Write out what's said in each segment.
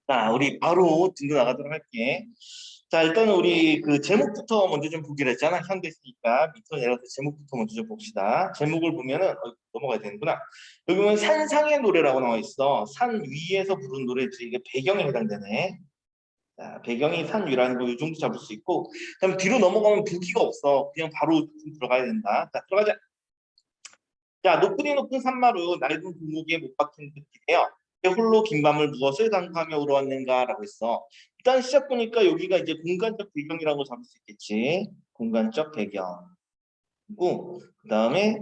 자, 우리 바로 등교 나가도록 할게. 자, 일단은 우리 그 제목부터 먼저 좀 보기로 했잖아. 현대시니까 밑으로 내려서 제목부터 먼저 좀 봅시다. 제목을 보면은 넘어가야 되는구나. 여기 보면 산상의 노래라고 나와 있어. 산 위에서 부른 노래지. 이게 배경에 해당되네. 자, 배경이 산 위라는 거 이 정도 잡을 수 있고, 그다음 뒤로 넘어가면 부기가 없어. 그냥 바로 좀 들어가야 된다. 자, 들어가자. 자, 높으니 높은 산마루 낡은 골목에 못 박힌 듯이에요. 홀로 긴 밤을 무엇을 간과하며 울어왔는가라고 했어. 일단 시작 보니까 여기가 이제 공간적 배경이라고 잡을 수 있겠지. 공간적 배경이고, 그 다음에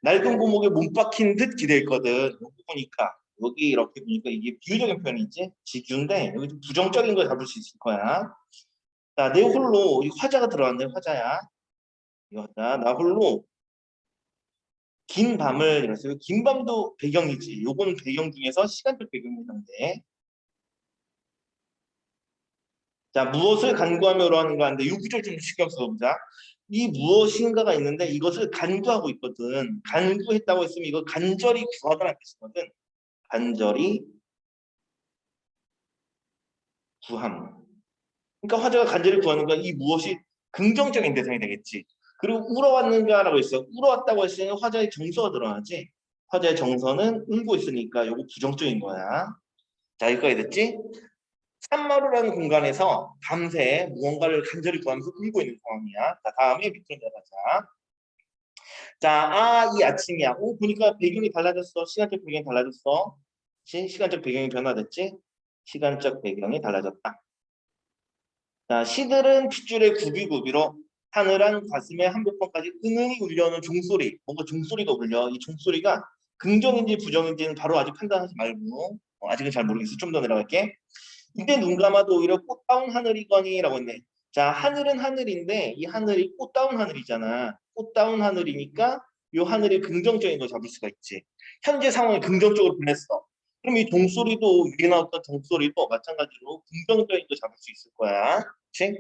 낡은 골목에 못 박힌 듯 기대했거든. 여기 보니까 여기 이렇게 보니까 이게 비유적인 표현이지. 지규인데 여기 좀 부정적인 걸 잡을 수 있을 거야. 자, 내 홀로 이 화자가 들어왔네. 화자야. 이 화자 나 홀로 긴 밤을 이랬어요. 긴 밤도 배경이지. 요건 배경 중에서 시간적 배경이던데. 자, 무엇을 간구하며로 하는 거 하는데 이 구절 좀 신경 써보자. 이 무엇인가가 있는데 이것을 간구하고 있거든. 간구했다고 했으면 이거 간절히 구하다는 뜻이거든. 간절히 구함. 그러니까 화제가 간절히 구하는 건 이 무엇이 긍정적인 대상이 되겠지. 그리고 울어왔는가라고 했어. 울어왔다고 했으니 화자의 정서가 드러나지. 화자의 정서는 울고 있으니까 이거 부정적인 거야. 자, 여기까지 됐지? 산마루라는 공간에서 밤새 무언가를 간절히 구하면서 울고 있는 상황이야. 자, 다음에 밑으로 내려가자. 자, 이 아침이야. 보니까 배경이 달라졌어. 시간적 배경이 달라졌어. 그치? 시간적 배경이 변화됐지? 시간적 배경이 달라졌다. 자, 시들은 핏줄의 굽이굽이로 하늘한 가슴에 한복판까지 은은히 울려오는 종소리. 뭔가 종소리가 울려. 이 종소리가 긍정인지 부정인지는 바로 아직 판단하지 말고 아직은 잘 모르겠어. 좀 더 내려갈게. 이때 눈 감아도 오히려 꽃다운 하늘이거니라고 했네. 자, 하늘은 하늘인데 이 하늘이 꽃다운 하늘이잖아. 꽃다운 하늘이니까 이 하늘이 긍정적인 걸 잡을 수가 있지. 현재 상황을 긍정적으로 보냈어. 그럼 이 종소리도 위에 나왔던 종소리도 마찬가지로 긍정적인 걸 잡을 수 있을 거야. 그치?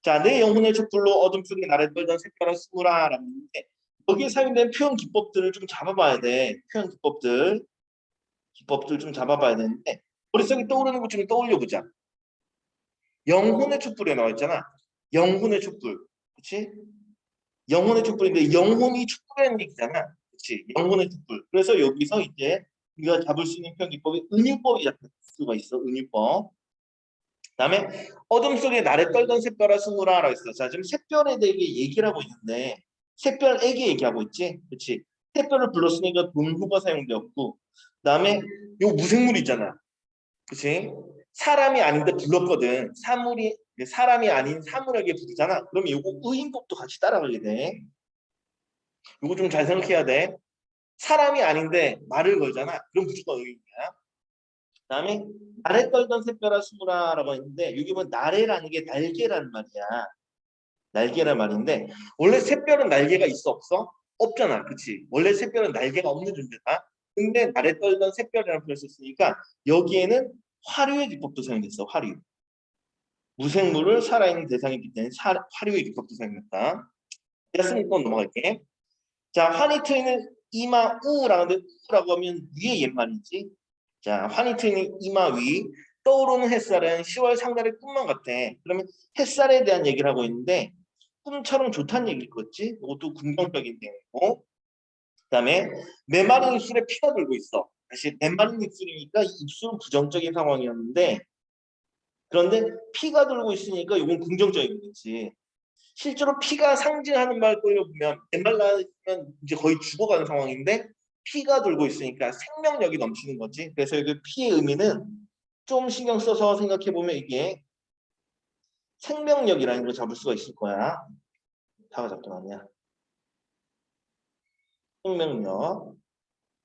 자, 내 영혼의 촛불로 어둠 속에 나를 떨던 새별아 숨으라라고 했는데 여기에 사용된 표현 기법들을 좀 잡아봐야 돼. 표현 기법들 좀 잡아봐야 되는데 머릿속에 떠오르는 것 좀 떠올려보자. 영혼의 촛불에 나와 있잖아. 영혼의 촛불. 그치? 영혼의 촛불인데 영혼이 촛불이라는 얘기잖아. 그치? 영혼의 촛불. 그래서 여기서 이제 우리가 잡을 수 있는 표현 기법이 은유법이 잡힐 수가 있어. 은유법. 그다음에 어둠 속에 나를 떨던 샛별아 숨으라라고 했어. 자, 지금 샛별에 대해 얘기를 하고 있는데 샛별에게 얘기하고 있지. 그치? 샛별을 불렀으니까 동후가 사용되었고 그다음에 요 무생물 있잖아. 그치? 사람이 아닌데 불렀거든. 사람이 아닌 사물에게 부르잖아. 그러면 요거 의인법도 같이 따라가게 돼. 요거 좀 잘 생각해야 돼. 사람이 아닌데 말을 걸잖아. 그럼 무조건 의인이야. 그다음에 나래 떨던 샛별아 숨으라라고 했는데 여기 보면 나래라는 게 날개라는 말이야. 날개란 말인데 원래 샛별은 날개가 있어 없어? 없잖아. 그치? 원래 샛별은 날개가 없는 존재다. 근데 나래 떨던 샛별이라는 표현을 썼으니까 여기에는 화류의 기법도 사용됐어. 화류. 무생물을 살아있는 대상이기 때문에 화류의 기법도 사용했다. 됐으니까 넘어갈게. 자, 환히 트이는 이마 우라는데 우라고 하면 위의 옛말이지. 자, 환히 트이는 이마 위. 떠오르는 햇살은 10월 상달의 꿈만 같아. 그러면 햇살에 대한 얘기를 하고 있는데 꿈처럼 좋다는 얘기겠지? 이것도 긍정적인 내용이고. 그다음에 메마른 입술에 피가 돌고 있어. 사실 메마른 입술이니까 입술은 부정적인 상황이었는데 그런데 피가 돌고 있으니까 이건 긍정적인 거지. 실제로 피가 상징하는 말 끌려보면 메말라면 이제 거의 죽어가는 상황인데 피가 돌고 있으니까 생명력이 넘치는 거지. 그래서 그 피의 의미는 좀 신경 써서 생각해 보면 이게 생명력이라는 걸 잡을 수가 있을 거야. 다가 잡동하냐? 생명력,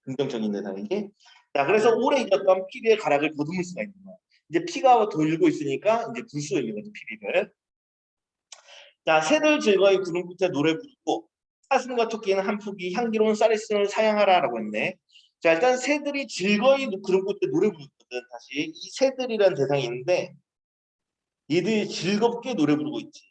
긍정적인 대상이지. 자, 그래서 오래 잊었던 피리의 가락을 더듬을 수가 있는 거야. 이제 피가 돌고 있으니까 이제 불 수 있는 거지 피리를. 자, 새들 즐거이 구름 끝에 노래 부르고 사슴과 토끼는 한 포기 향기로운 쌀이슨을 사양하라라고 했네. 자, 일단 새들이 즐거이 구름 끝에 노래 부르거든. 다시 이 새들이라는 대상이 있는데 얘들이 즐겁게 노래 부르고 있지.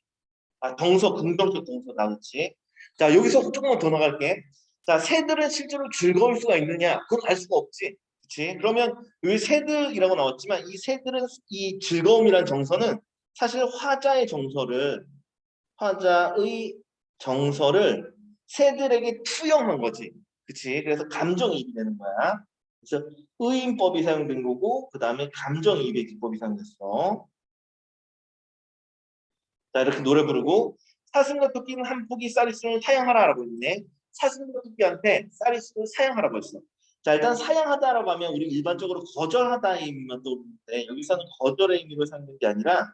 정서, 긍정적 정서 나오지. 자, 여기서 조금만 더 나갈게. 자, 새들은 실제로 즐거울 수가 있느냐? 그건 알 수가 없지. 그렇지? 그러면 여기 새들이라고 나왔지만 이 새들은 이 즐거움이란 정서는 사실 화자의 정서를 새들에게 투영한 거지. 그치? 그래서 감정이입이 되는 거야. 그래서 의인법이 사용된 거고 그 다음에 감정이입의 기법이 사용됐어. 자, 이렇게 노래 부르고 사슴과 토끼는 한 포기 쌀이순을 사양하라라고 했네. 사슴과 토끼한테 쌀이순을 사양하라고 했어. 자, 일단 사양하다라고 하면 우리 일반적으로 거절하다의 의미만 떠오르는데 여기서는 거절의 의미로 사용된 게 아니라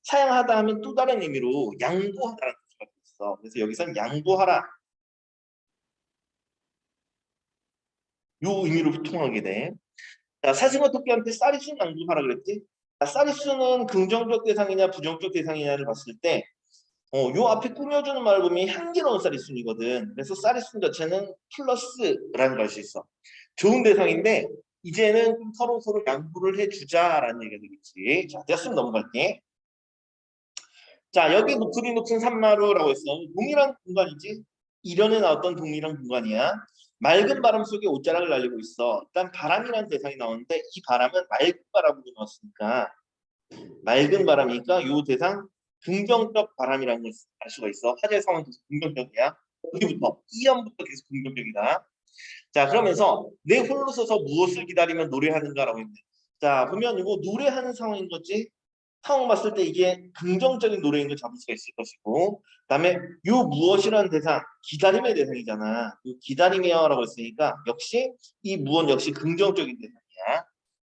사양하다 하면 또 다른 의미로 양보하다라는 뜻이 있어. 그래서 여기서는 양보하라 요 의미로 통하게 돼. 자, 사슴과 토끼한테 쌀이순 양보하라 그랬지. 자, 쌀이순은 긍정적 대상이냐 부정적 대상이냐를 봤을 때 요 앞에 꾸며주는 말을 보면 향기로운 쌀이순이거든. 그래서 쌀이순 자체는 플러스라는 걸 알 수 있어. 좋은 대상인데 이제는 서로 양보를 해주자라는 얘기가 되겠지. 자, 됐으면 넘어갈게. 자, 여기 그리 높은 산마루라고 했어. 동일한 공간이지. 이전에 나왔던 동일한 공간이야. 맑은 바람 속에 옷자락을 날리고 있어. 일단 바람이라는 대상이 나오는데 이 바람은 맑은 바람으로 나왔으니까 맑은 바람이니까 이 대상 긍정적 바람이라는 걸 알 수가 있어. 화재 상황 계속 긍정적이야. 어디부터? 이연부터 계속 긍정적이다. 자, 그러면서 내 홀로 서서 무엇을 기다리면 노래하는가라고 했는데 자, 보면 이거 노래하는 상황인 거지. 상황 봤을 때 이게 긍정적인 노래인 걸 잡을 수가 있을 것이고 그다음에 요 무엇이라는 대상 기다림의 대상이잖아. 요 기다림이야라고 했으니까 역시 이 무엇 역시 긍정적인 대상이야.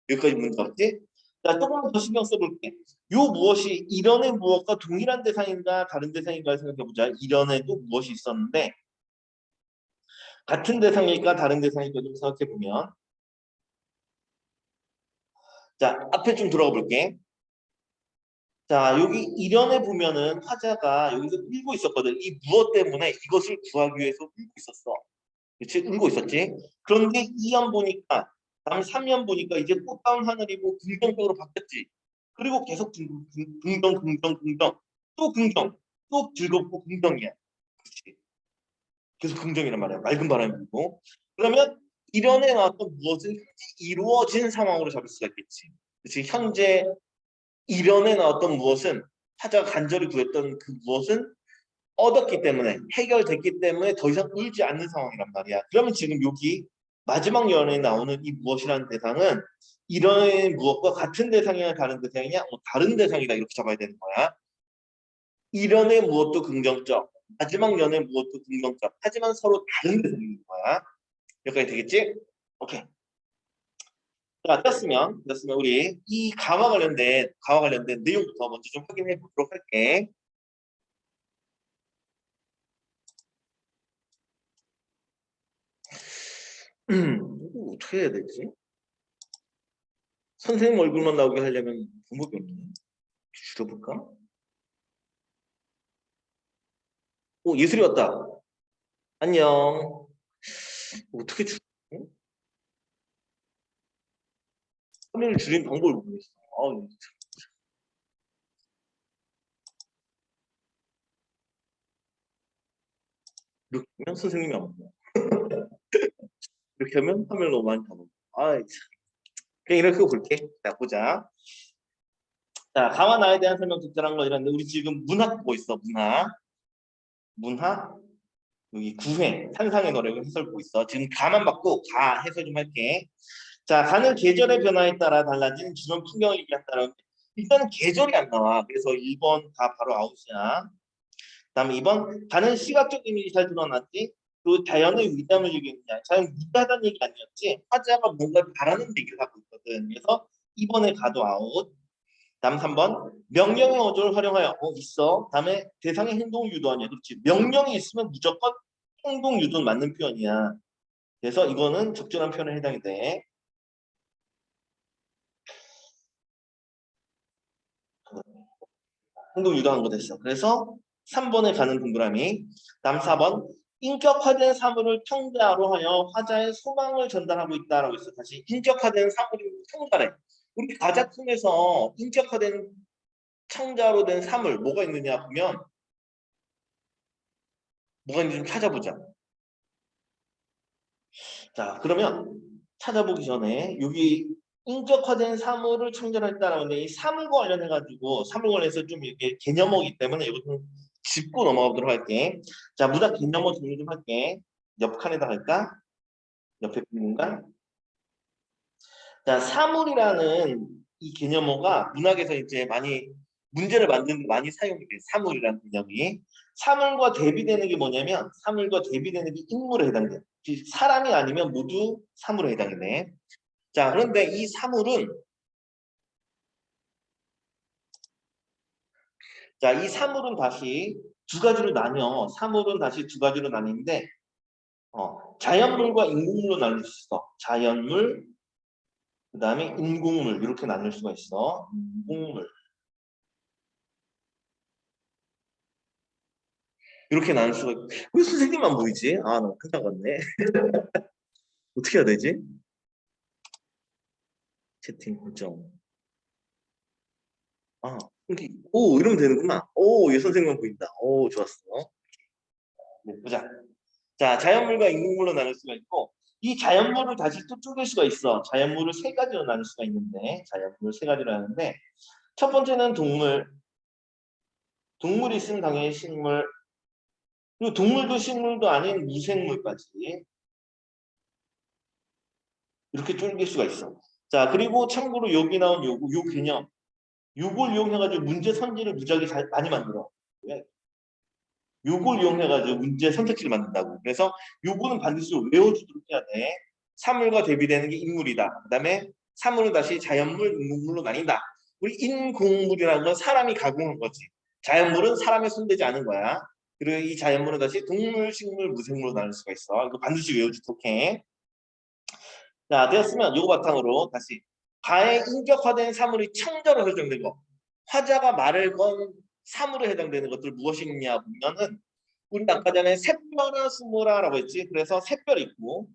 여기까지 문제 없지? 자, 조금만 더 신경 써볼게. 요 무엇이 이전의 무엇과 동일한 대상인가 다른 대상인가 생각해보자. 이전에도 무엇이 있었는데 같은 대상일까 다른 대상일까 좀 생각해보면 자, 앞에 좀 들어가 볼게. 자, 여기 이전에 보면은 화자가 여기서 울고 있었거든. 이 무엇 때문에 이것을 구하기 위해서 울고 있었어. 그치? 울고 있었지? 그런데 2년 보니까 다음 3년 보니까 이제 꽃다운 하늘이고 긍정적으로 바뀌었지. 그리고 계속 긍정, 또 긍정, 또 즐겁고 긍정이야. 그치? 계속 긍정이란 말이야. 맑은 바람이 불고. 그러면 이전에 나왔던 무엇은 현재 이루어진 상황으로 잡을 수가 있겠지. 그치? 현재 이전에 나왔던 무엇은 화자가 간절히 구했던 그 무엇은 얻었기 때문에 해결됐기 때문에 더 이상 울지 않는 상황이란 말이야. 그러면 지금 여기 마지막 연에 나오는 이 무엇이라는 대상은 이런 무엇과 같은 대상이냐 다른 대상이냐 다른 대상이다 이렇게 잡아야 되는 거야. 이런의 무엇도 긍정적, 마지막 연의 무엇도 긍정적. 하지만 서로 다른 대상인 거야. 여기까지 되겠지? 오케이. 자, 됐으면 우리 이 가와 관련된 내용부터 먼저 좀 확인해 보도록 할게. 이거 어떻게 해야 되지? 선생님 얼굴만 나오게 하려면 방법이 없네. 줄여볼까? 오, 예술이 왔다. 안녕. 어떻게 화면을 줄이는 방법을 모르겠어. 아, 이렇게 하면 선생님이 안 보여. 이렇게 하면 화면을 너무 많이 담아. 아, 참. 그냥 이렇게 볼게. 자, 보자. 자, 가와 나에 대한 설명 적절한 거 이랬는데 우리 지금 문학 보고 있어. 문학. 여기 구회, 산상의 노력을 해설 보고 있어. 지금 가만 받고 가 해설 좀 할게. 자, 가는 계절의 변화에 따라 달라진 주변 풍경을 얘기한다는 일단은 계절이 안 나와. 그래서 1번 가 바로 아웃이야. 그다음에 2번 가는 시각적 이미지 잘 드러났지. 그 자연의 위대함을 얘기했냐. 자연 위대하다는 얘기 아니었지. 화자가 뭔가 바라는 얘기를 하고 있거든. 그래서 2번에 가도 아웃. 다음 3번 명령의 어조를 활용하여 있어. 다음에 대상의 행동을 유도하냐. 그렇지. 명령이 있으면 무조건 행동 유도는 맞는 표현이야. 그래서 이거는 적절한 표현에 해당이 돼. 행동 유도한 거 됐어. 그래서 3번에 가는 동그라미. 다음 4번 인격화된 사물을 평가로 하여 화자의 소망을 전달하고 있다라고 했어. 다시 인격화된 사물을 평가래. 우리 가작품에서 인격화된 창자로 된 사물 뭐가 있느냐 보면 뭐가 있는지 좀 찾아보자. 자, 그러면 찾아보기 전에 여기 인격화된 사물을 창조했다라는 건데 이 사물과 관련해가지고 사물 관련해서 좀 이렇게 개념어기 때문에 이거 좀 짚고 넘어가 보도록 할게. 자, 무작 개념어 정리 좀 할게. 옆 칸에다 할까? 옆에 공간. 자, 사물이라는 이 개념어가 문학에서 이제 많이 문제를 만드는 데 많이 사용이 돼. 사물이라는 개념이. 사물과 대비되는 게 뭐냐면 사물과 대비되는 게 인물에 해당돼. 사람이 아니면 모두 사물에 해당이네. 자, 그런데 이 사물은 자, 이 사물은 다시 두 가지로 나뉘어. 사물은 다시 두 가지로 나뉘는데 자연물과 인공물로 나눌 수 있어. 자연물, 그다음에 인공물 이렇게 나눌 수가 있어. 인공물 이렇게 나눌 수가 있고. 왜 선생님만 보이지? 아, 너무 큰일 났네. 어떻게 해야 되지? 채팅 고정. 아, 여기 오 이러면 되는구나. 오, 얘 선생님만 보인다. 오, 좋았어. 네, 보자. 자, 자연물과 인공물로 나눌 수가 있고 이 자연물을 다시 또 쪼갤 수가 있어. 자연물을 세 가지로 나눌 수가 있는데 자연물을 세 가지로 하는데 첫 번째는 동물. 동물이 있으면 당연히 식물. 그리고 동물도 식물도 아닌 무생물까지 이렇게 쪼갤 수가 있어. 자, 그리고 참고로 여기 나온 요 개념. 요걸 이용해가지고 문제 선지를 무지하게 많이 만들어. 왜? 요걸 이용해가지고 문제 선택지를 만든다고. 그래서 요거는 반드시 외워주도록 해야 돼. 사물과 대비되는 게 인물이다. 그 다음에 사물은 다시 자연물, 인공물로 나뉜다. 우리 인공물이라는 건 사람이 가공한 거지. 자연물은 사람에 손대지 않은 거야. 그리고 이 자연물은 다시 동물, 식물, 무생물로 나눌 수가 있어. 이거 반드시 외워주도록 해. 자, 되었으면 요거 바탕으로 다시 가에 인격화된 사물이 청자로 설정된 거. 화자가 말을 건 사물에 해당되는 것들 무엇이 있냐 보면은 우리 아까 전에 샛별아 수모라라고 했지. 그래서 샛별 있고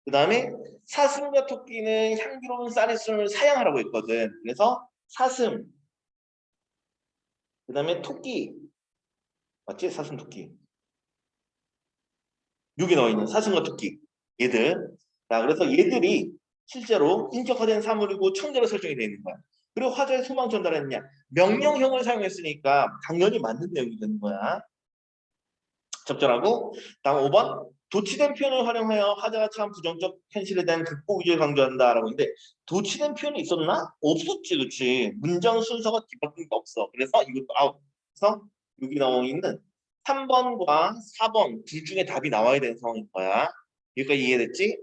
그 다음에 사슴과 토끼는 향기로운 쌀이순을 사양하라고 했거든. 그래서 사슴 그 다음에 토끼 맞지? 사슴 토끼 여기 나와 있는 사슴과 토끼 얘들 자 그래서 얘들이 실제로 인격화된 사물이고 청자로 설정이 되어 있는 거야. 그리고 화자의 소망 전달했냐 명령형을 사용했으니까 당연히 맞는 내용이 되는 거야. 적절하고 다음 5번 도치된 표현을 활용하여 화자가 처한 부정적 현실에 대한 극복 의지를 강조한다라고 했는데 도치된 표현이 있었나? 없었지 그치 문장 순서가 뒤바뀐 게 없어 그래서 이것도 아웃 그래서 여기 나와 있는 3번과 4번 둘 중에 답이 나와야 되는 상황인 거야 여기까지 이해됐지?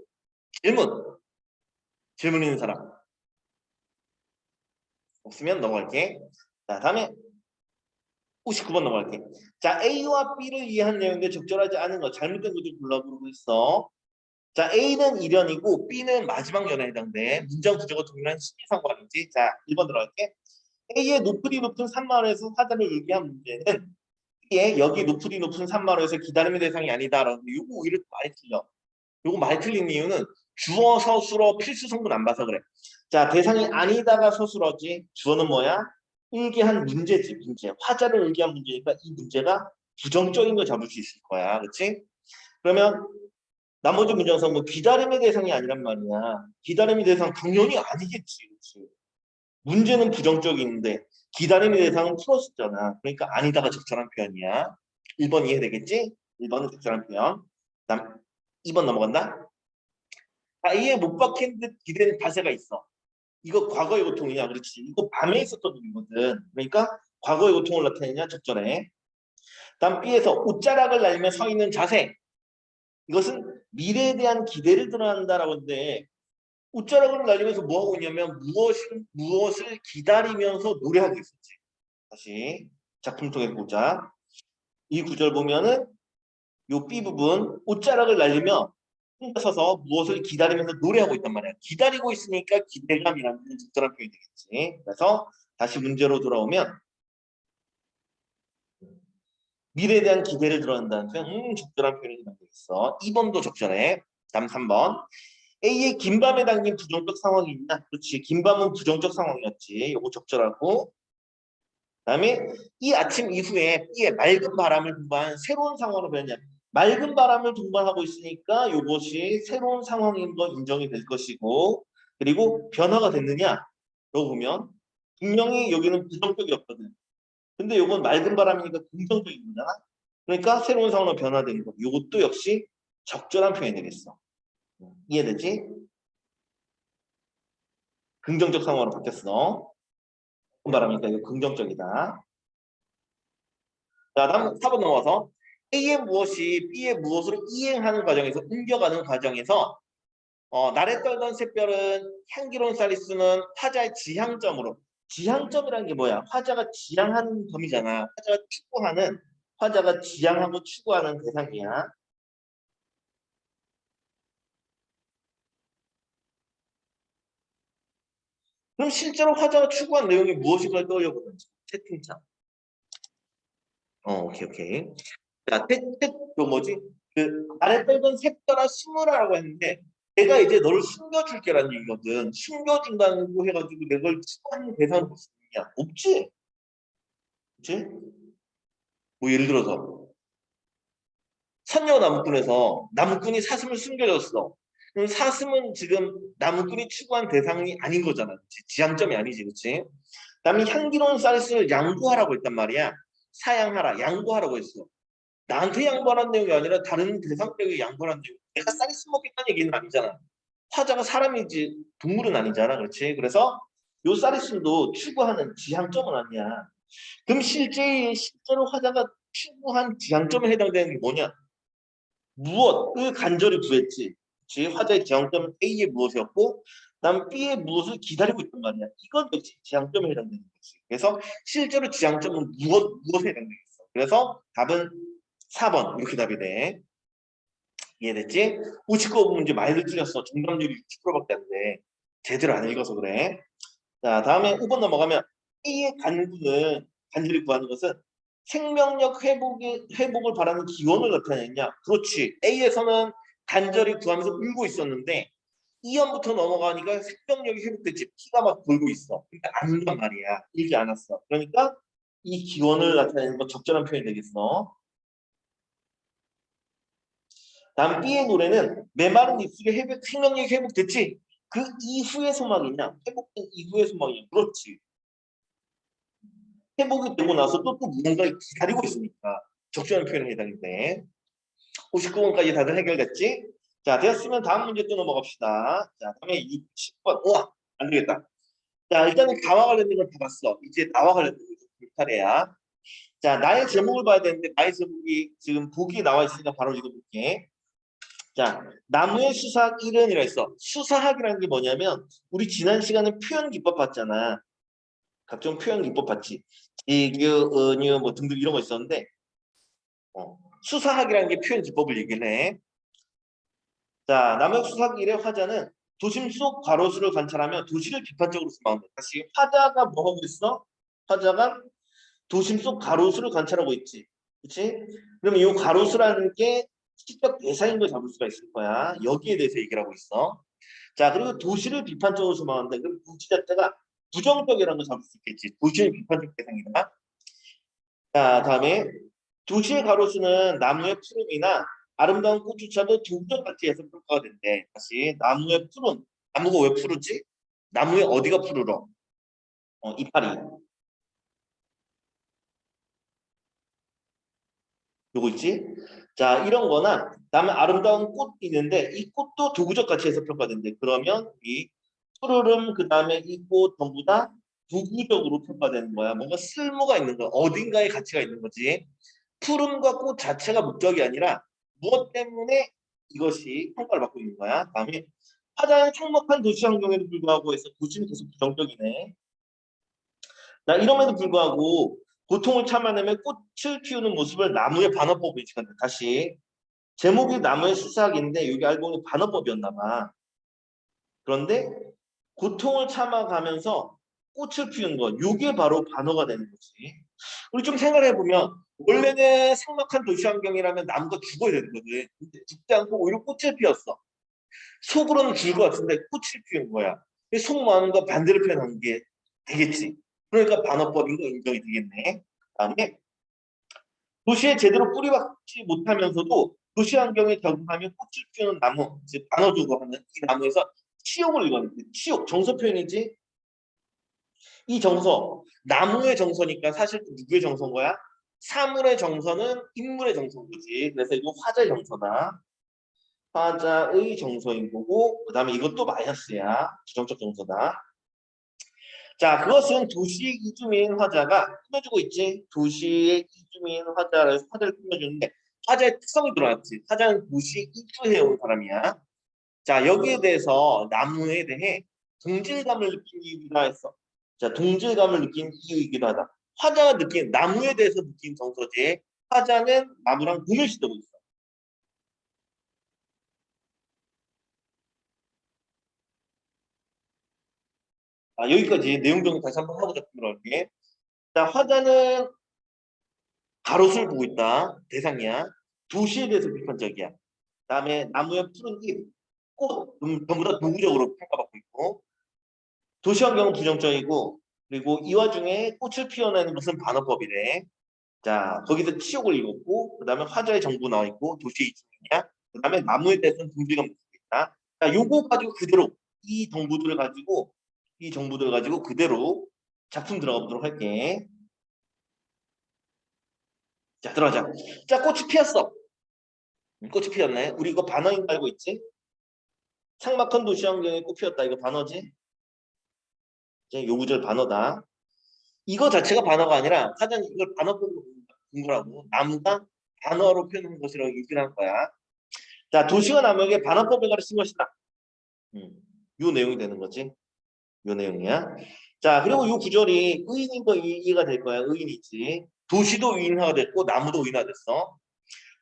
질문 있는 사람 없으면 넘어갈게 자 다음에 59번 넘어갈게. 자, A와 B를 이해한 내용인데 적절하지 않은 거, 잘못된 거 좀 골라보고 있어. 자, A는 일연이고 B는 마지막 연에 해당돼. 문장 구조가 동일한 심리상관이지. 자, 1번 들어갈게. A의 높으리 높은 산마루에서 화자를 울게 한 문제는 B의 여기 높으리 높은 산마루에서 기다림의 대상이 아니다라는 요거 오히려 많이 틀려. 요거 많이 틀린 이유는 주어, 서술어, 필수 성분 안 봐서 그래. 자, 대상이 아니다가 서술어지. 주어는 뭐야? 일기한 문제지, 문제. 화자를 일기한 문제니까 이 문제가 부정적인 걸 잡을 수 있을 거야. 그렇지? 그러면 나머지 문장에서 뭐 기다림의 대상이 아니란 말이야. 기다림의 대상 당연히 아니겠지. 그렇지? 문제는 부정적인데 기다림의 대상은 플러스잖아. 그러니까 아니다가 적절한 표현이야. 1번 이해되겠지? 1번은 적절한 표현. 그다음 2번 넘어간다. A에 못 박힌 듯 기댄 파세가 있어. 이거 과거의 고통이냐? 그렇지. 이거 밤에 있었던 일이거든. 그러니까 과거의 고통을 나타내냐? 적절해. 다음 B에서 옷자락을 날며 서 있는 자세. 이것은 미래에 대한 기대를 드러난다라고 하는데 옷자락을 날리면서 뭐 하고 있냐면 무엇을 기다리면서 노래하고 있었지. 다시 작품 통해서 보자. 이 구절 보면은 요 B 부분 옷자락을 날리며 혼자 서서 무엇을 기다리면서 노래하고 있단 말이야. 기다리고 있으니까 기대감이라는 적절한 표현이 되겠지. 그래서 다시 문제로 돌아오면 미래에 대한 기대를 드러낸다는 표현, 적절한 표현이 되겠어. 2번도 적절해. 다음 3번. A의 긴밤에 담긴 부정적 상황이 있나? 그렇지. 긴밤은 부정적 상황이었지. 요거 적절하고. 그다음에 이 아침 이후에 B의 맑은 바람을 분부한 새로운 상황으로 변했냐? 맑은 바람을 동반하고 있으니까 이것이 새로운 상황인 거 인정이 될 것이고 그리고 변화가 됐느냐? 라고 보면 분명히 여기는 부정적이었거든. 근데 이건 맑은 바람이니까 긍정적인 거잖아. 그러니까 새로운 상황으로 변화된 거. 이것도 역시 적절한 표현이 되겠어. 이해되지? 긍정적 상황으로 바뀌었어. 맑은 바람이니까 이거 긍정적이다. 자, 다음 4번 넘어가서 A의 무엇이 B의 무엇으로 이행하는 과정에서 옮겨가는 과정에서 날에 떨던 샛별은 향기로운 쌀이 쓰는 화자의 지향점으로 지향점이라는 게 뭐야? 화자가 지향하는 점이잖아. 화자가 지향하고 추구하는 대상이야. 그럼 실제로 화자가 추구한 내용이 무엇인가를 떠올려보는 채팅창. 오케이, 오케이. 자, 그 뭐지? 그 날에 떨던 샛별아 심으라라고 했는데 내가 이제 너를 숨겨줄게라는 얘기거든. 숨겨준다고 해가지고 내가 추구하는 대상은 무슨 얘기야? 없지? 그치? 뭐 예를 들어서 선녀 나무꾼에서 나무꾼이 사슴을 숨겨줬어. 그럼 사슴은 지금 나무꾼이 추구한 대상이 아닌 거잖아. 그치? 지향점이 아니지, 그치? 남이 향기로운 쌀을 양보하라고 했단 말이야. 사양하라, 양보하라고 했어. 나한테 양보하라는 내용이 아니라 다른 대상에게 양보하라는 내용. 내가 쌀을 먹겠다는 얘기는 아니잖아. 화자가 사람이지 동물은 아니잖아, 그렇지? 그래서 요 쌀이슴도 추구하는 지향점은 아니야. 그럼 실제로 화자가 추구한 지향점에 해당되는 게 뭐냐? 무엇을 간절히 구했지. 즉 화자의 지향점은 A의 무엇이었고 난 B의 무엇을 기다리고 있단 말이야. 이건 역시 지향점에 해당되는 거지. 그래서 실제로 지향점은 무엇에 해당되겠어. 그래서 답은 4번 이렇게 답이 돼. 이해됐지? 59번 문제 많이들 틀렸어. 정답률이 60%밖에 안 돼. 제대로 안 읽어서 그래. 자, 다음에 5번 넘어가면 A의 간구는 간절히 구하는 것은 생명력 회복을 바라는 기원을 나타내냐? 그렇지. A에서는 간절히 구하면서 울고 있었는데 2연부터 넘어가니까 생명력이 회복됐지. 피가 막 돌고 있어. 그러니까 안 운단 말이야. 일지 않았어. 그러니까 이 기원을 나타내는 건 적절한 표현이 되겠어. 다음 B의 노래는 메마른 입술에 생명력이 회복됐지. 그 이후의 소망이냐? 회복된 이후의 소망이냐? 그렇지. 회복이 되고 나서 또 무언가를 기다리고 있으니까 적절한 표현에 해당인데 59번까지 다들 해결됐지? 자, 되었으면 다음 문제 또 넘어갑시다. 자, 다음에 60번. 우와, 안 되겠다. 자, 일단은 가와 관련된 건 다 봤어. 이제 나와 관련된 거 차례야. 자, 나의 제목을 봐야 되는데 나의 제목이 지금 보기에 나와 있으니까 바로 읽어볼게. 자, 나무의 수사학 1은이라 했어. 수사학이라는 게 뭐냐면 우리 지난 시간에 표현 기법 봤잖아. 각종 표현 기법 봤지. 이규, 은유, 뭐 등등 이런 거 있었는데 수사학이라는 게 표현 기법을 얘기를 해. 자, 남역 수사학 1의 화자는 도심 속 가로수를 관찰하며 도시를 비판적으로 수망한다. 다시 화자가 뭐 하고 있어? 화자가 도심 속 가로수를 관찰하고 있지. 그렇지? 그러면 이 가로수라는 게 시적 대상인 걸 잡을 수가 있을 거야. 여기에 대해서 얘기를 하고 있어. 자, 그리고 도시를 비판적으로 수망한다. 그럼 도시 자체가 부정적이라는 걸 잡을 수 있겠지. 도시의 비판적 대상이다. 자, 다음에 도시의 가로수는 나무의 푸름이나 아름다운 꽃조차도 동적 가치에서 평가가 된대. 다시 나무의 푸른. 나무가 왜 푸르지? 나무의 어디가 푸르러? 이파리. 요거 있지? 자, 이런 거나 다음에 아름다운 꽃이 있는데 이 꽃도 도구적 가치에서 평가된대. 그러면 이 푸르름 그다음에 이 꽃 전부 다 도구적으로 평가되는 거야. 뭔가 쓸모가 있는 거야. 어딘가에 가치가 있는 거지. 푸름과 꽃 자체가 목적이 아니라 무엇 때문에 이것이 평가를 받고 있는 거야. 다음에 화자는 촉박한 도시 환경에도 불구하고 해서 도시는 계속 부정적이네. 나 이럼에도 불구하고 고통을 참아내며 꽃을 피우는 모습을 나무의 반어법으로 인식한다. 다시 제목이 나무의 수사학인데 여기 알고 보니 반어법이었나 봐. 그런데 고통을 참아가면서 꽃을 피우는 것, 이게 바로 반어가 되는 거지. 우리 좀 생각해 보면 원래는 삭막한 도시 환경이라면 나무가 죽어야 되는 거지. 근데 죽지 않고 오히려 꽃을 피웠어. 속으로는 죽을 것 같은데 꽃을 피운 거야. 속마음과 반대로 표현한 게 되겠지. 그러니까 반어법인 거 인정이 되겠네. 그다음에 도시에 제대로 뿌리박지 못하면서도 도시 환경에 적응하며 꽃을 피우는 나무, 즉 반어조고 하는 이 나무에서 치욕을 읽었는데 치욕 정서 표현이지. 이 정서 나무의 정서니까 사실 누구의 정서인 거야? 사물의 정서는 인물의 정서인 거지. 그래서 이거 화자의 정서다. 화자의 정서인 거고 그다음에 이것도 마이너스야. 부정적 정서다. 자, 그것은 도시 이주민 화자가 꾸며주고 있지. 도시의 이주민 화자를 화자를 꾸며주는데 화자의 특성이 들어왔지. 화자는 도시 이주해온 사람이야. 자, 여기에 대해서 나무에 대해 동질감을 느낀 이유이기도 했어. 자, 동질감을 느낀 이유이기도 하다. 화자가 느낀 나무에 대해서 느낀 정서지. 화자는 나무랑 공을 시도고 있어. 아, 여기까지 내용 정리 다시 한번 하고 들어갈게. 자, 화자는 가로수를 보고 있다. 대상이야. 도시에 대해서 비판적이야. 그다음에 나무의 푸른 잎, 꽃, 전부 다 도구적으로 평가받고 있고 도시 환경은 부정적이고 그리고 이 와중에 꽃을 피워내는 것은 반어법이래. 자, 거기서 치욕을 읽었고 그다음에 화자의 정보 나와 있고 도시의 이중이냐. 그다음에 나무에 대해서는 동질감 느끼고 있다. 자, 요거 가지고 그대로 이 정보들을 가지고 그대로 작품 들어가 보도록 할게. 자, 들어가자. 자, 꽃이 피었어. 꽃이 피었네. 우리 이거 반어인 거 알고 있지? 삭막한 도시 환경에 꽃 피었다. 이거 반어지? 이제 요 구절 반어다. 이거 자체가 반어가 아니라 사전 이걸 반어법으로 본 거라고. 나무가 반어로 표현한 것이라고 얘기를 한 거야. 자, 도시와 나무에게 반어법을 가르친 것이다. 요 내용이 되는 거지. 요 내용이야. 자, 그리고 요 구절이 의인인 거 이해가 될 거야. 의인이지. 도시도 의인화가 됐고 나무도 의인화됐어.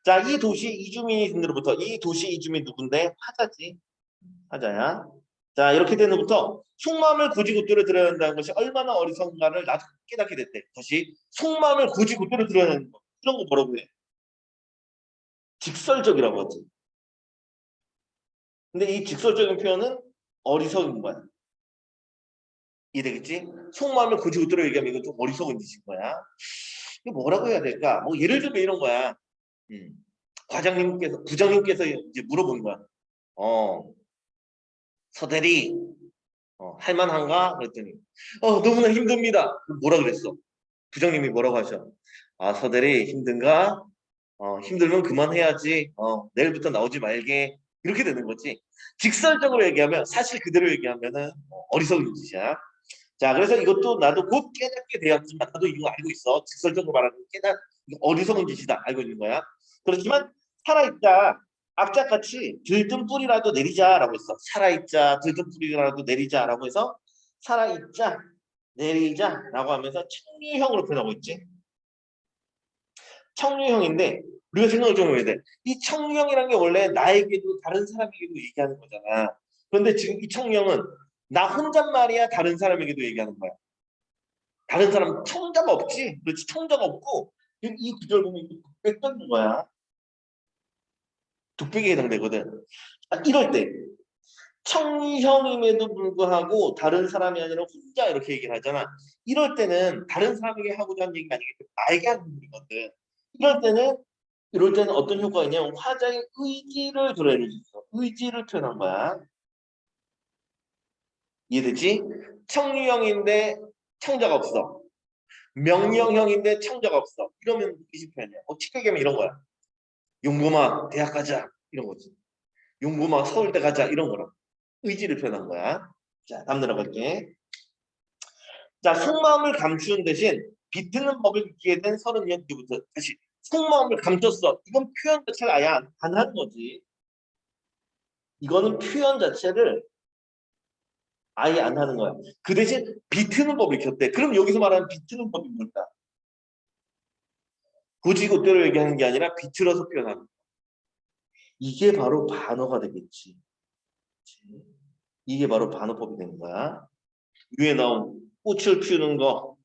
자, 이 도시 이주민이 등으로부터 이 도시 이주민 누군데? 화자지. 화자야. 자, 이렇게 된 후부터 속마음을 고지고대로 들어야 한다는 것이 얼마나 어리석은가를 나도 깨닫게 됐대. 다시 속마음을 고지고대로 들어야 하는 거. 이런 거 뭐라고 해? 직설적이라고 하지. 근데 이 직설적인 표현은 어리석은 거야. 이해되겠지? 속마음을 고지고대로 얘기하면 이건 좀 어리석은 짓인 거야. 이거 뭐라고 해야 될까? 뭐 예를 들면 이런 거야. 음. 부장님께서 이제 물어본 거야. 어, 서대리, 할만한가? 그랬더니, 너무나 힘듭니다. 뭐라 그랬어? 부장님이 뭐라고 하셔? 아, 서대리 힘든가? 힘들면 그만해야지. 내일부터 나오지 말게. 이렇게 되는 거지. 직설적으로 얘기하면, 사실 그대로 얘기하면은 어리석은 짓이야. 자, 그래서 이것도 나도 곧 깨닫게 되었지만, 나도 이거 알고 있어. 직설적으로 말하는 이거 어리석은 짓이다. 알고 있는 거야. 그렇지만, 살아있자. 악착같이 들뜬 뿌리라도 내리자라고 했어. 살아있자, 들뜬 뿌리라도 내리자라고 해서, 살아있자, 내리자라고 하면서 청리형으로 표현하고 있지. 청류형인데 우리가 생각을 좀 해야 돼. 이 청류형이라는 게 원래 나에게도 다른 사람에게도 얘기하는 거잖아. 그런데 지금 이 청류형은 나 혼잣말이야 다른 사람에게도 얘기하는 거야. 다른 사람 청자가 없지. 그렇지 청자가 없고 이 구절 보면 뺏기는 거야. 독백에 해당되거든. 이럴 때 청류형임에도 불구하고 다른 사람이 아니라 혼자 이렇게 얘기를 하잖아. 이럴 때는 다른 사람에게 하고자 하는 얘기가 아니기 때문에 나에게 하는 얘기거든. 이럴 때는 이럴 때는 어떤 효과가 있냐면 화자의 의지를 드러낼 수 있어. 의지를 표현한 거야. 이해되지? 청유형인데 청자가 없어. 명령형인데 청자가 없어. 이러면 의지 표현이야. 쉽게 얘기하면 이런 거야. 용범아 대학 가자. 이런 거지. 용범아 서울대 가자. 이런 거라. 의지를 표현한 거야. 자, 다음 들어갈게. 자, 속마음을 감추는 대신 비트는 법을 익히게 된 32년부터 다시 속마음을 감췄어. 이건 표현 자체를 아예 안 하는 거지. 이거는 표현 자체를 아예 안 하는 거야. 그 대신 비트는 법을 익혔대. 그럼 여기서 말하는 비트는 법이 뭘까? 고지고대로 얘기하는 게 아니라 비틀어서 표현하는 거야. 이게 바로 반어가 되겠지. 이게 바로 반어법이 되는 거야. 위에 나온 꽃을 피우는 거,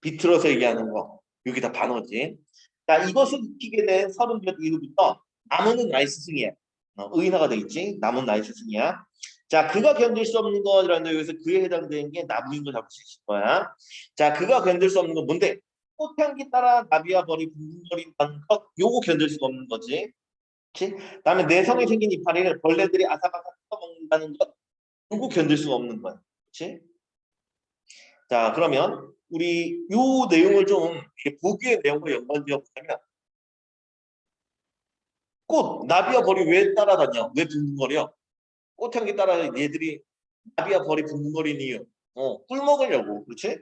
비틀어서 얘기하는 거, 여기 다 반어지. 자, 이것을 익히게 된 서른몇 이후부터 나무는 나의 스승이야. 의인화가 되겠지. 나무는 나의 스승이야. 자, 그가 견딜 수 없는 거라는 여기서 그에 해당되는 게 나무인 걸 잡을 수 있을 거야. 자, 그가 견딜 수 없는 건 뭔데? 꽃향기 따라 나비와 벌이 붕붕거린다는 것, 요거 견딜 수 없는 거지. 그치? 그다음에 내성에 생긴 이파리를 벌레들이 아삭아삭 뜯어먹는다는 것 누구 견딜 수가 없는 거야. 그치? 자, 그러면 우리 요 내용을 좀 보기의 내용과 연관지어 보자면 꽃, 나비와 벌이 왜 따라다녀? 왜 붕붕거려? 꽃향기 따라 얘들이 나비와 벌이 붕붕거리는 이유. 꿀 먹으려고. 그렇지?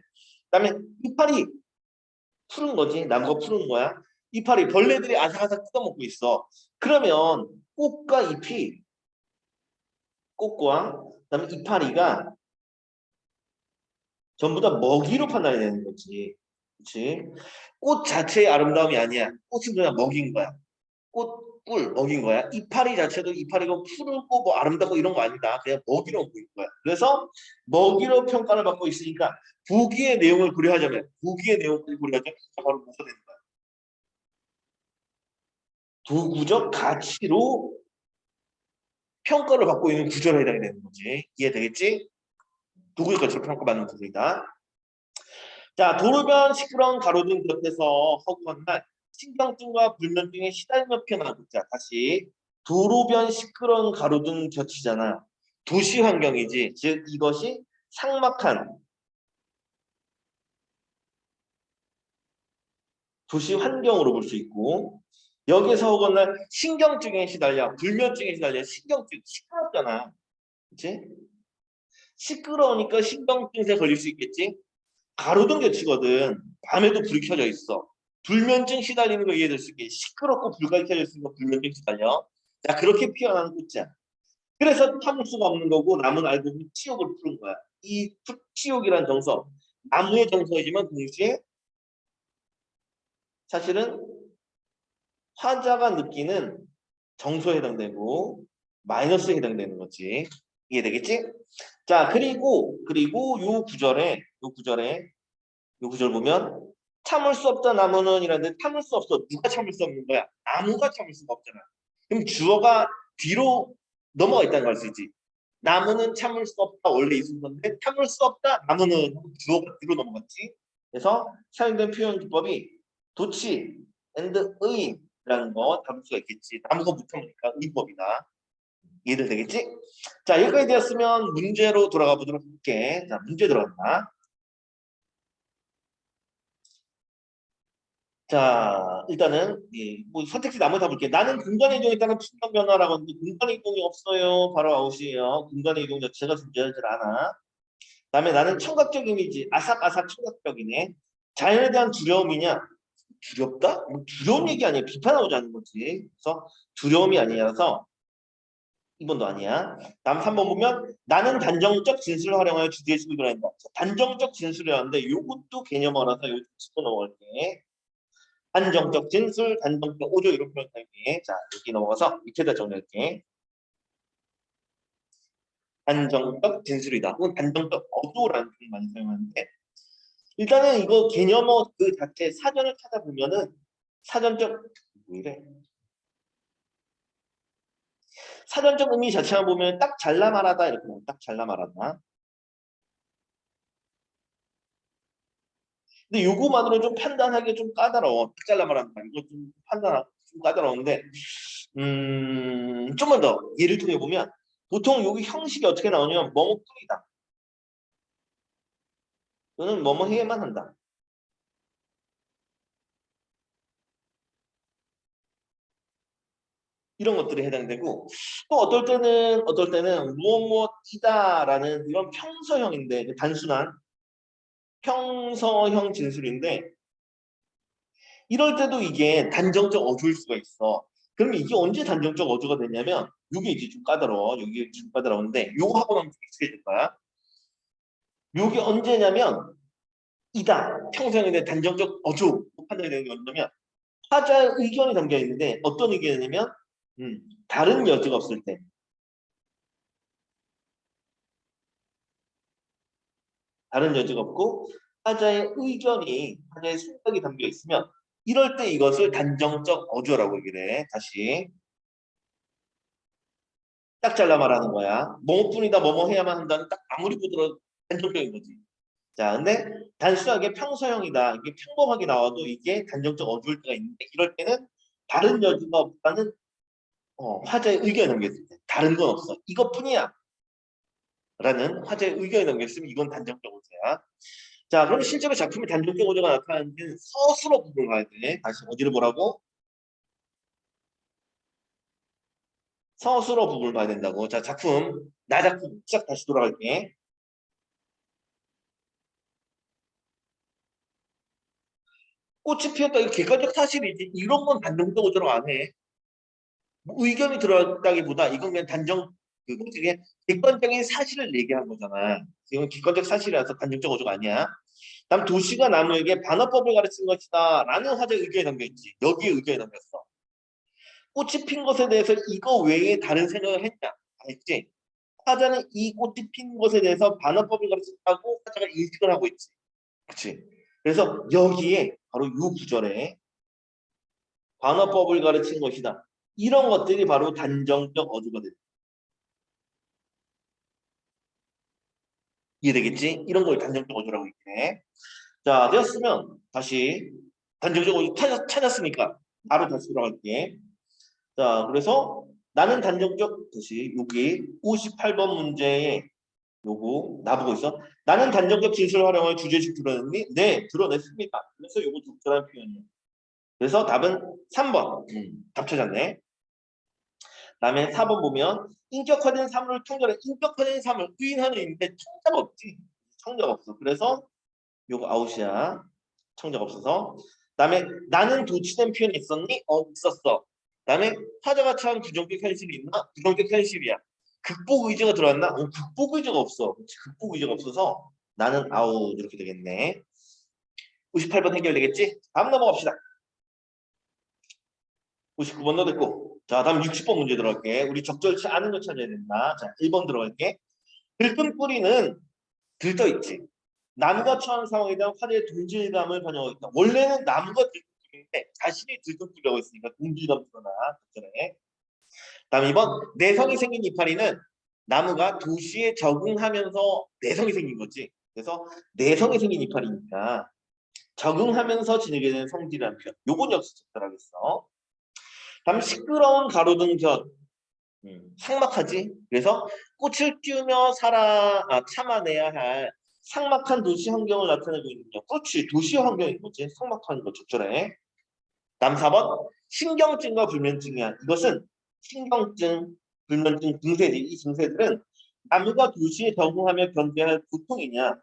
그다음에 이파리 푸른 거지. 나무가 푸른 거야. 이파리 벌레들이 아삭아삭 뜯어먹고 있어. 그러면 꽃과 잎이 꽃과 그다음에 이파리가 전부 다 먹이로 판단이 되는 거지. 그렇지? 꽃 자체의 아름다움이 아니야. 꽃은 그냥 먹인 거야. 꽃, 꿀, 먹인 거야. 이파리 자체도 이파리가 푸르고 뭐 아름답고 이런 거 아니다. 그냥 먹이로 보인 거야. 그래서 먹이로 평가를 받고 있으니까 부기의 내용을 고려하자면 부기의 내용을 고려하자면 바로 뭐가 되는 거야? 도구적 가치로 평가를 받고 있는 구조에 해당이 되는 거지. 이해되겠지? 도구적 가치로 평가받는 구조이다. 자, 도로변 시끄러운 가로등 곁에서 허구한 날 신경증과 불면증에 시달며 피어나는 자, 다시 도로변 시끄러운 가로등 곁이잖아. 도시 환경이지. 즉 이것이 삭막한 도시 환경으로 볼 수 있고 여기서 허구한 날 신경증에 시달려 불면증에 시달려 신경증 시끄럽잖아. 그치? 시끄러우니까 신경증에 걸릴 수 있겠지. 가로등 겹치거든. 밤에도 불이 켜져 있어. 불면증 시달리는 거 이해될 수 있게 시끄럽고 불까지 켜져 있으니까 불면증 시달려. 자, 그렇게 피어나는 꽃이야. 그래서 참을 수가 없는 거고 남은 알고 보니 치욕을 푸는 거야. 이 치욕이란 정서, 나무의 정서이지만 동시에 사실은 화자가 느끼는 정서에 해당되고 마이너스에 해당되는 거지. 이해되겠지? 자, 그리고 요 구절 보면 참을 수 없다 나무는 이라는데 참을 수 없어. 누가 참을 수 없는 거야? 나무가 참을 수가 없잖아. 그럼 주어가 뒤로 넘어가 있다는 걸 수 있지. 나무는 참을 수 없다 원래 이 순서인데 참을 수 없다 나무는 주어가 뒤로 넘어갔지. 그래서 사용된 표현 기법이 도치 and 의라는 거 담을 수가 있겠지. 나무가 못하니까 의법이다. 이해들 되겠지? 자, 여기까지 되었으면 문제로 돌아가 보도록 할게. 자, 문제 들어간다. 자, 일단은 뭐 선택지 나머지 다 볼게요. 나는 공간의 이동에 따른 풍경 변화라고 하는데 공간의 이동이 없어요. 바로 아웃이에요. 공간의 이동 자체가 존재하지 않아. 그다음에 나는 청각적 이미지, 아삭아삭 청각적이네. 자연에 대한 두려움이냐? 두렵다? 뭐 두려운 얘기 아니야. 비판하고자 하는 거지. 그래서 두려움이 아니라서 2번도 아니야. 다음 3번 보면 나는 단정적 진술을 활용하여 주제의식을 드러낸다. 단정적 진술이라는데 이것도 개념어라서 이거 짚고 넘어갈게. 단정적 진술, 단정적 오조 이렇게 표현할게. 자, 여기 넘어가서 밑에다 정리할게. 단정적 진술이다. 혹은 단정적 어조라는 표현을 많이 사용하는데 일단은 이거 개념어 그 자체 사전을 찾아보면은 사전적 뭐 이래? 사전적 의미 자체만 보면 딱 잘라 말하다 이렇게 나와요. 딱 잘라 말하다. 근데 요거만으로 좀 판단하기 좀 까다로워. 딱 잘라 말한다. 이거 좀 판단하기 좀 까다로운데 좀만 더 예를 통해 보면 보통 여기 형식이 어떻게 나오냐면 뭐뭐 뿐이다. 또는 뭐뭐 해야만 한다. 이런 것들이 해당되고 또 어떨 때는 무엇무엇이다라는 이런 평서형인데 단순한 평서형 진술인데 이럴 때도 이게 단정적 어조일 수가 있어. 그럼 이게 언제 단정적 어조가 되냐면 이게 이제 좀 까다로워. 이게 좀 까다로운데 요거 하고 나면 좀 익숙해질 거야. 요게 언제냐면 이다. 평서형인데 단정적 어조 판단이 되는 게 언제냐면 화자의 의견이 담겨 있는데 어떤 의견이냐면 다른 여지가 없을 때 다른 여지가 없고 화자의 생각이 담겨 있으면 이럴 때 이것을 단정적 어조라고 얘기를 해. 다시 딱 잘라 말하는 거야. 뭐뿐이다 뭐뭐 해야만 한다는 딱 아무리 보더라도 단정적인 거지. 자, 근데 단순하게 평서형이다. 이게 평범하게 나와도 이게 단정적 어조일 때가 있는데 이럴 때는 다른 여지가 없다는 화자의 의견을 남겼을 때 다른 건 없어. 이것뿐이야. 라는 화자의 의견을 남겼으면 이건 단정적 오조야. 자, 그럼 실제로 작품의 단정적 오조가 나타나는 게 서술어 부분을 봐야 돼. 다시 어디를 보라고? 서술어 부분을 봐야 된다고. 자, 작품. 나 작품 시작 다시 돌아갈게. 꽃이 피었다. 이거 객관적 사실이지. 이런 건 단정적 오조라고 안 해. 뭐 의견이 들어갔다기보다 이건 그냥 그게 객관적인 사실을 얘기한 거잖아. 이건 객관적 사실이라서 단정적 오조가 아니야. 다음 도시가 나무에게 반어법을 가르친 것이다 라는 화제의 의견이 담겨있지. 여기에 의견이 담겼어. 꽃이 핀 것에 대해서 이거 외에 다른 생각을 했냐? 알지? 화자는 이 꽃이 핀 것에 대해서 반어법을 가르쳤다고 화자가 인식을 하고 있지. 그치? 그래서 여기에 바로 이 구절에 반어법을 가르친 것이다. 이런 것들이 바로 단정적 어조가 됩니다. 이해되겠지? 이런 걸 단정적 어조라고 얘기해. 자, 되었으면 다시 단정적 어조 찾았으니까 바로 다시 돌아갈게. 자, 그래서 나는 단정적 다시 여기 58번 문제에 요거 나보고 있어. 나는 단정적 진술을 활용하여 주제식 드러냈니? 네, 드러냈습니다. 그래서 요거 적절한 표현이에요. 그래서 답은 3번. 답 찾았네. 다음에 4번 보면 인격화된 사물을 통절해. 인격화된 사물, 의인하는 인데 청자가 없지. 청자가 없어. 그래서 요거 아웃이야. 청자가 없어서. 그다음에 나는 도취된 표현이 있었니? 있었어. 그다음에 화자가 처한 부정적 현실이 있나? 부정적 현실이야. 극복 의지가 들어왔나? 극복 의지가 없어. 그치? 극복 의지가 없어서 나는 아웃 이렇게 되겠네. 58번 해결되겠지? 다음 넘어갑시다. 59번도 됐고. 자, 다음 60번 문제 들어갈게. 우리 적절치 않은 거 찾아야 된다. 자, 1번 들어갈게. 들뜬뿌리는 들떠있지. 나무가 처한 상황에 대한 화제의 동질감을 반영하고 있다. 원래는 나무가 들뜬뿌리인데 자신이 들뜬뿌리라고 했으니까 동질감 드러나. 적절해. 다음 2번. 내성이 생긴 이파리는 나무가 도시에 적응하면서 내성이 생긴 거지. 그래서 내성이 생긴 이파리니까 적응하면서 지내게 되는 성질이라는 표현. 요건 역시 적절하겠어. 다음 시끄러운 가로등 곁. 삭막하지. 그래서 꽃을 띄우며 참아내야 할 삭막한 도시 환경을 나타내고 있는 것. 그렇지. 도시 환경인 거지. 삭막한 거 적절해. 다음 4번. 신경증과 불면증이야. 이것은 신경증, 불면증 증세지. 이 증세들은 나무가 도시에 적응하며 견뎌야 할 고통이냐.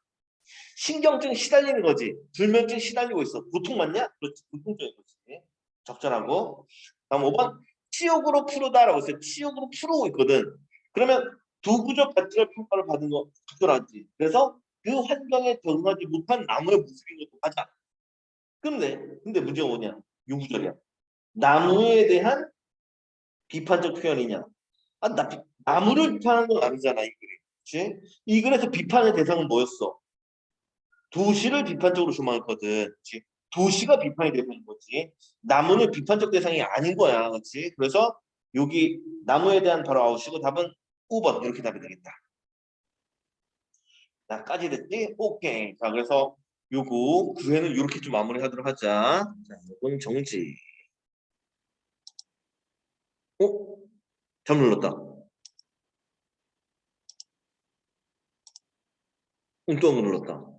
신경증 시달리는 거지. 불면증 시달리고 있어. 고통 맞냐? 그렇지. 고통적인 거지. 적절하고. 다음 5번. 치욕으로 푸르다라고 했어요. 치욕으로 푸르고 있거든. 그러면 두구적 가치를 평가를 받은 거 적절하지. 그래서 그 환경에 적응하지 못한 나무의 모습인 것도 맞아. 근데 문제가 뭐냐? 요 구절이야. 나무에 대한 비판적 표현이냐? 나무를 비판하는 건 아니잖아, 이 글이. 그치? 이 글에서 비판의 대상은 뭐였어? 도시를 비판적으로 조망했거든. 그치? 도시가 비판이 되는 거지. 나무는 비판적 대상이 아닌 거야. 그렇지? 그래서 여기 나무에 대한 바로 아웃이고 답은 5번 이렇게 답이 되겠다. 나까지 됐지? 오케이. 자, 그래서 요거 9회는 이렇게 좀 마무리하도록 하자. 자, 요건 정지. 어? 잘못 눌렀다. 또 눌렀다.